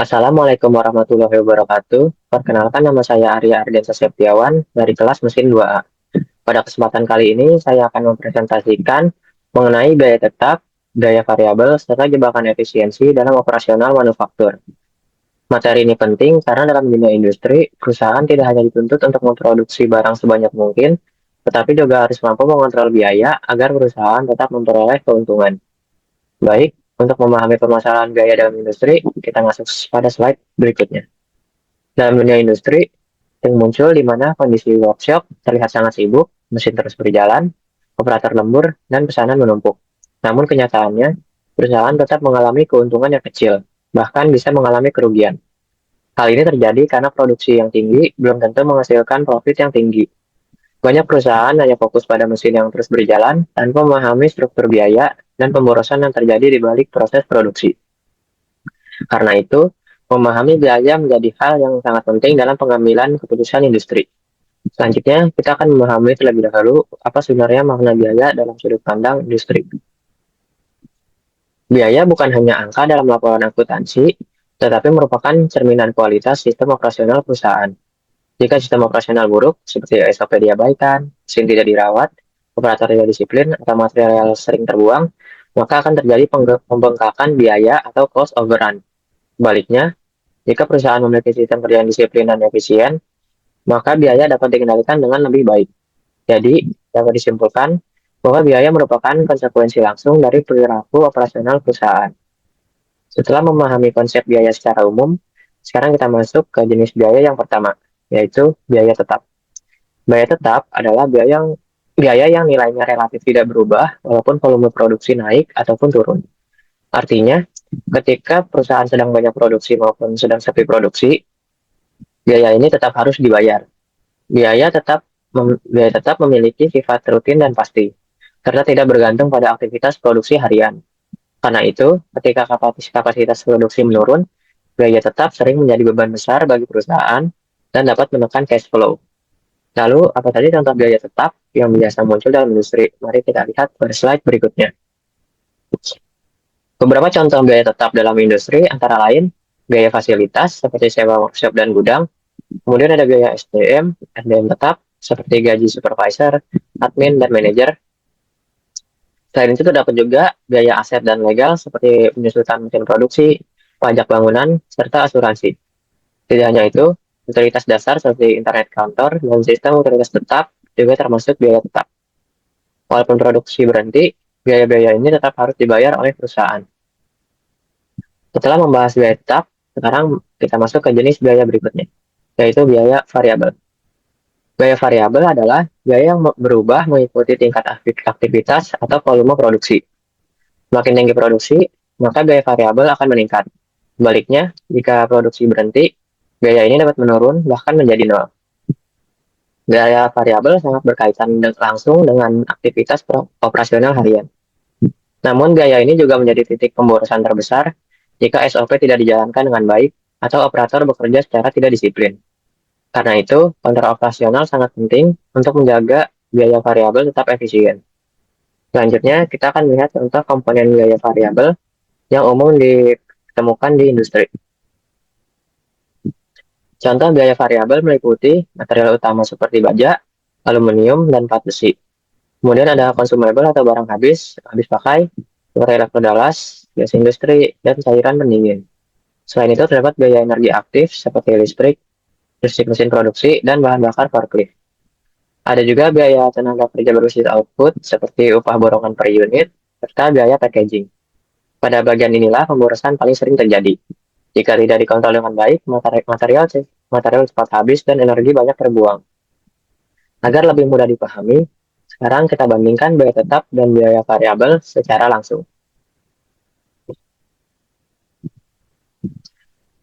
Assalamualaikum warahmatullahi wabarakatuh. Perkenalkan nama saya Arya Ardiansa Septiawan dari kelas mesin 2A. Pada kesempatan kali ini saya akan mempresentasikan mengenai gaya tetap, gaya variabel, serta jebakan efisiensi dalam operasional manufaktur. Materi ini penting karena dalam dunia industri, perusahaan tidak hanya dituntut untuk memproduksi barang sebanyak mungkin, tetapi juga harus mampu mengontrol biaya agar perusahaan tetap memperoleh keuntungan. Baik, untuk memahami permasalahan gaya dalam industri, kita masuk pada slide berikutnya. Dalam dunia industri, yang muncul di mana kondisi workshop terlihat sangat sibuk, mesin terus berjalan, operator lembur, dan pesanan menumpuk. Namun kenyataannya, perusahaan tetap mengalami keuntungan yang kecil, bahkan bisa mengalami kerugian. Hal ini terjadi karena produksi yang tinggi belum tentu menghasilkan profit yang tinggi. Banyak perusahaan hanya fokus pada mesin yang terus berjalan tanpa memahami struktur biaya dan pemborosan yang terjadi di balik proses produksi. Karena itu, memahami biaya menjadi hal yang sangat penting dalam pengambilan keputusan industri. Selanjutnya, kita akan memahami terlebih dahulu apa sebenarnya makna biaya dalam sudut pandang industri. Biaya bukan hanya angka dalam laporan akuntansi, tetapi merupakan cerminan kualitas sistem operasional perusahaan. Jika sistem operasional buruk, seperti SOP diabaikan, mesin tidak dirawat, operator tidak disiplin, atau material sering terbuang, maka akan terjadi pembengkakan biaya atau cost overrun. Sebaliknya, jika perusahaan memiliki sistem kerja yang disiplin dan efisien, maka biaya dapat dikendalikan dengan lebih baik. Jadi, dapat disimpulkan bahwa biaya merupakan konsekuensi langsung dari perilaku operasional perusahaan. Setelah memahami konsep biaya secara umum, sekarang kita masuk ke jenis biaya yang pertama, yaitu biaya tetap. Biaya tetap adalah biaya yang nilainya relatif tidak berubah walaupun volume produksi naik ataupun turun. Artinya, ketika perusahaan sedang banyak produksi maupun sedang sepi produksi, biaya ini tetap harus dibayar. Biaya tetap memiliki sifat rutin dan pasti, karena tidak bergantung pada aktivitas produksi harian. Karena itu, ketika kapasitas produksi menurun, biaya tetap sering menjadi beban besar bagi perusahaan dan dapat menekan cash flow. Lalu, apa tadi contoh biaya tetap yang biasa muncul dalam industri? Mari kita lihat pada slide berikutnya. Beberapa contoh biaya tetap dalam industri antara lain biaya fasilitas seperti sewa workshop dan gudang, kemudian ada biaya SDM tetap seperti gaji supervisor, admin, dan manajer. Selain itu terdapat juga biaya aset dan legal seperti penyusutan mesin produksi, pajak bangunan, serta asuransi. Tidak hanya itu, utilitas dasar seperti internet kantor dan sistem utilitas tetap juga termasuk biaya tetap. Walaupun produksi berhenti, biaya-biaya ini tetap harus dibayar oleh perusahaan. Setelah membahas biaya tetap, sekarang kita masuk ke jenis biaya berikutnya, yaitu biaya variabel. Biaya variabel adalah biaya yang berubah mengikuti tingkat aktivitas atau volume produksi. Semakin tinggi produksi, maka biaya variabel akan meningkat. Sebaliknya, jika produksi berhenti, biaya ini dapat menurun bahkan menjadi nol. Biaya variabel sangat berkaitan langsung dengan aktivitas operasional harian. Namun, biaya ini juga menjadi titik pemborosan terbesar jika SOP tidak dijalankan dengan baik atau operator bekerja secara tidak disiplin. Karena itu, kontrol operasional sangat penting untuk menjaga biaya variabel tetap efisien. Selanjutnya, kita akan melihat contoh komponen biaya variabel yang umum ditemukan di industri. Contoh biaya variabel meliputi material utama seperti baja, aluminium, dan plat besi. Kemudian ada consumable atau barang habis pakai, seperti elektrodalas, gas industri, dan cairan pendingin. Selain itu terdapat biaya energi aktif seperti listrik mesin produksi, dan bahan bakar forklift. Ada juga biaya tenaga kerja berbasis output seperti upah borongan per unit, serta biaya packaging. Pada bagian inilah pemborosan paling sering terjadi. Jika tidak dikontrol dengan baik, material cepat habis dan energi banyak terbuang. Agar lebih mudah dipahami, sekarang kita bandingkan biaya tetap dan biaya variabel secara langsung.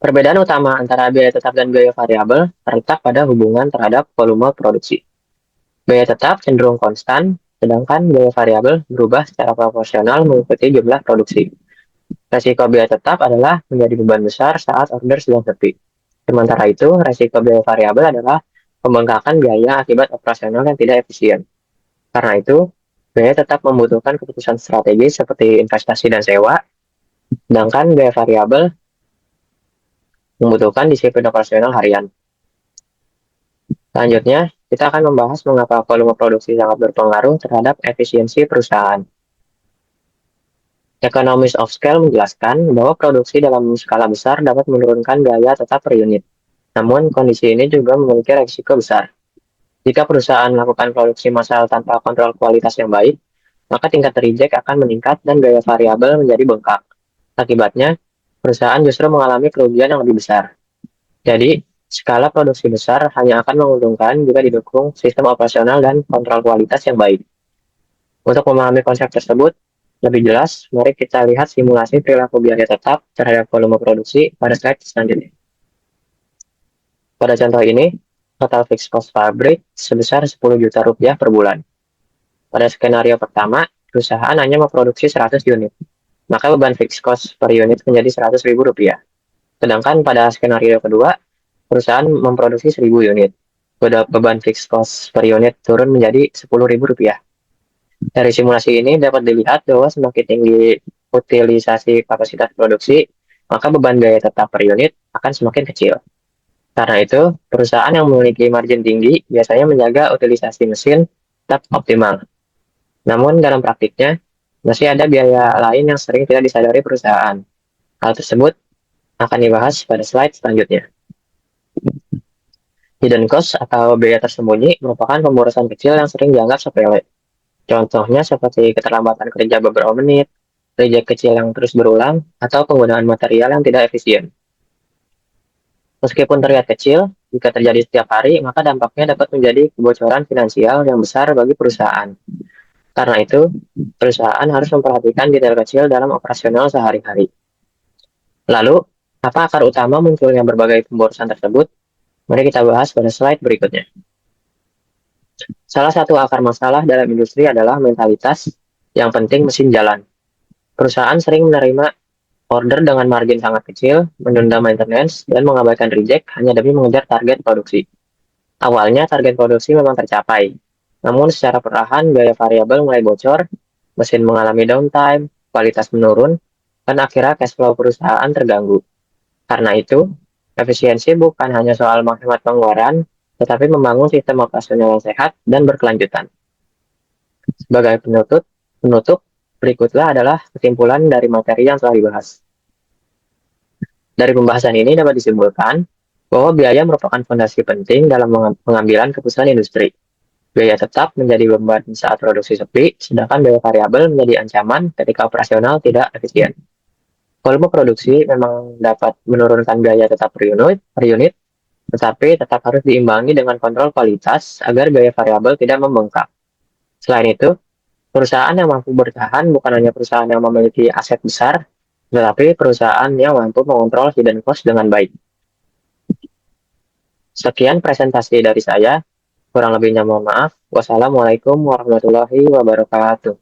Perbedaan utama antara biaya tetap dan biaya variabel terletak pada hubungan terhadap volume produksi. Biaya tetap cenderung konstan, sedangkan biaya variabel berubah secara proporsional mengikuti jumlah produksi. Resiko biaya tetap adalah menjadi beban besar saat order sedang sepi. Sementara itu, resiko biaya variabel adalah pembengkakan biaya akibat operasional yang tidak efisien. Karena itu, biaya tetap membutuhkan keputusan strategis seperti investasi dan sewa, sedangkan biaya variabel membutuhkan disiplin operasional harian. Selanjutnya, kita akan membahas mengapa volume produksi sangat berpengaruh terhadap efisiensi perusahaan. Economies of Scale menjelaskan bahwa produksi dalam skala besar dapat menurunkan biaya tetap per unit. Namun, kondisi ini juga memiliki risiko besar. Jika perusahaan melakukan produksi massal tanpa kontrol kualitas yang baik, maka tingkat reject akan meningkat dan biaya variabel menjadi bengkak. Akibatnya, perusahaan justru mengalami kerugian yang lebih besar. Jadi, skala produksi besar hanya akan menguntungkan jika didukung sistem operasional dan kontrol kualitas yang baik. Untuk memahami konsep tersebut lebih jelas, mari kita lihat simulasi perilaku biaya tetap terhadap volume produksi pada slide selanjutnya. Pada contoh ini, total fixed cost pabrik sebesar 10 juta rupiah per bulan. Pada skenario pertama, perusahaan hanya memproduksi 100 unit, maka beban fixed cost per unit menjadi 100 ribu rupiah. Sedangkan pada skenario kedua, perusahaan memproduksi 1000 unit. Beban fixed cost per unit turun menjadi 10 ribu rupiah. Dari simulasi ini dapat dilihat bahwa semakin tinggi utilisasi kapasitas produksi, maka beban biaya tetap per unit akan semakin kecil. Karena itu, perusahaan yang memiliki margin tinggi biasanya menjaga utilisasi mesin tetap optimal. Namun dalam praktiknya, masih ada biaya lain yang sering tidak disadari perusahaan. Hal tersebut akan dibahas pada slide selanjutnya. Hidden cost atau biaya tersembunyi merupakan pemborosan kecil yang sering dianggap sepele. Contohnya seperti keterlambatan kerja beberapa menit, reject kecil yang terus berulang, atau penggunaan material yang tidak efisien. Meskipun terlihat kecil, jika terjadi setiap hari, maka dampaknya dapat menjadi kebocoran finansial yang besar bagi perusahaan. Karena itu, perusahaan harus memperhatikan detail kecil dalam operasional sehari-hari. Lalu, apa akar utama munculnya berbagai pemborosan tersebut? Mari kita bahas pada slide berikutnya. Salah satu akar masalah dalam industri adalah mentalitas yang penting mesin jalan. Perusahaan sering menerima order dengan margin sangat kecil, menunda maintenance, dan mengabaikan reject hanya demi mengejar target produksi. Awalnya target produksi memang tercapai, namun secara perlahan biaya variabel mulai bocor, mesin mengalami downtime, kualitas menurun, dan akhirnya cash flow perusahaan terganggu. Karena itu, efisiensi bukan hanya soal menghemat pengeluaran, tetapi membangun sistem operasional yang sehat dan berkelanjutan. Sebagai penutup, berikutlah adalah kesimpulan dari materi yang telah dibahas. Dari pembahasan ini dapat disimpulkan bahwa biaya merupakan fondasi penting dalam pengambilan keputusan industri. Biaya tetap menjadi beban saat produksi sepi, sedangkan biaya variabel menjadi ancaman ketika operasional tidak efisien. Volume produksi memang dapat menurunkan biaya tetap per unit, tetapi tetap harus diimbangi dengan kontrol kualitas agar biaya variabel tidak membengkak. Selain itu, perusahaan yang mampu bertahan bukan hanya perusahaan yang memiliki aset besar, tetapi perusahaan yang mampu mengontrol hidden cost dengan baik. Sekian presentasi dari saya, kurang lebihnya mohon maaf. Wassalamualaikum warahmatullahi wabarakatuh.